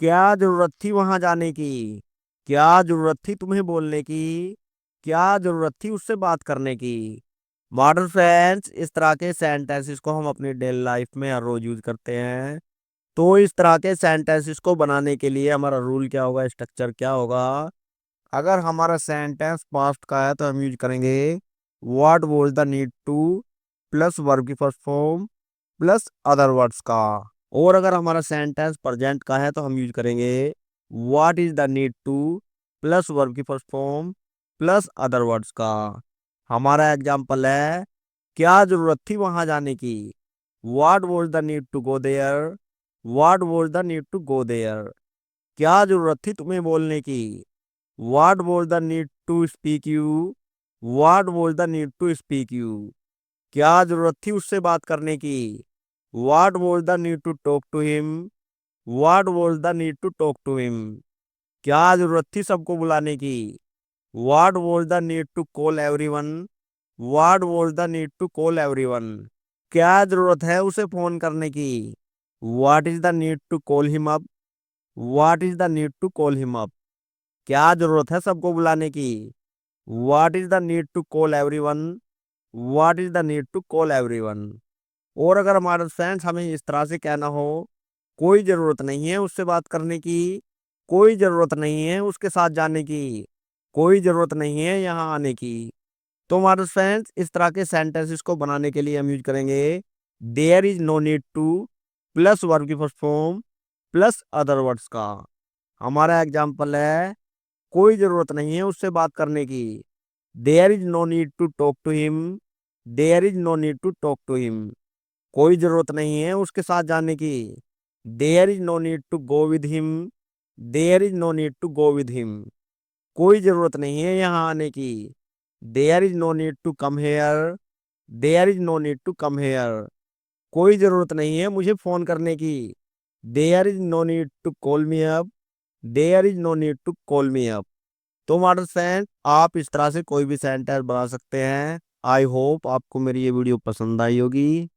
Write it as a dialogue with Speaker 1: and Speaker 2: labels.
Speaker 1: क्या जरूरत थी वहां जाने की? क्या जरूरत थी तुम्हें बोलने की? क्या जरूरत थी उससे बात करने की? मॉडर्न फ्रेंड्स, इस तरह के सेंटेंसेस को हम अपनी डेली लाइफ में हर रोज यूज करते हैं। तो इस तरह के सेंटेंसेस को बनाने के लिए हमारा रूल क्या होगा, स्ट्रक्चर क्या होगा? अगर हमारा सेंटेंस पास्ट का है तो हम यूज करेंगे what was the need to plus verb की first form plus other words का। और अगर हमारा सेंटेंस प्रेजेंट का है तो हम यूज करेंगे what is the need to plus verb की first form plus other words का। हमारा एग्जाम्पल है, क्या जरूरत थी वहां जाने की? What was the need to go there? What was the need to go there? क्या जरूरत थी तुम्हें बोलने की? What was the need to speak you? What was the need to speak you? क्या जरूरत थी उससे बात करने की? What was the need to talk to him? What was the need to talk to him? क्या जरूरत थी सबको बुलाने की? What was the need to call everyone? What was the need to call everyone? क्या जरूरत है उसे फोन करने की? What is the need to call him up? What is the need to call him up? क्या जरूरत है सबको बुलाने की? What is the need to call everyone? What is the need to call everyone? और अगर हमारे फ्रेंड्स हमें इस तरह से कहना हो, कोई जरूरत नहीं है उससे बात करने की, कोई जरूरत नहीं है उसके साथ जाने की, कोई जरूरत नहीं है यहाँ आने की। तो हमारे फ्रेंड्स, इस तरह के सेंटेंसेस को बनाने के लिए हम यूज करेंगे there is no need to plus verb की first form plus other words का। हमारा एग्जाम्पल है, कोई जरूरत नहीं है उससे बात करने की। There is no need to talk to him. There is no need to talk to him. कोई जरूरत नहीं है उसके साथ जाने की। There is no need to go with him. There is no need to go with him. कोई जरूरत नहीं है यहाँ आने की। There is no need to come here. There is no need to come here. कोई जरूरत नहीं है मुझे फोन करने की। There is no need to call me up. There is no need to call me up. तो modern friend, आप इस तरह से कोई भी सेंटेंस बना सकते हैं। आई होप आपको मेरी ये वीडियो पसंद आई होगी।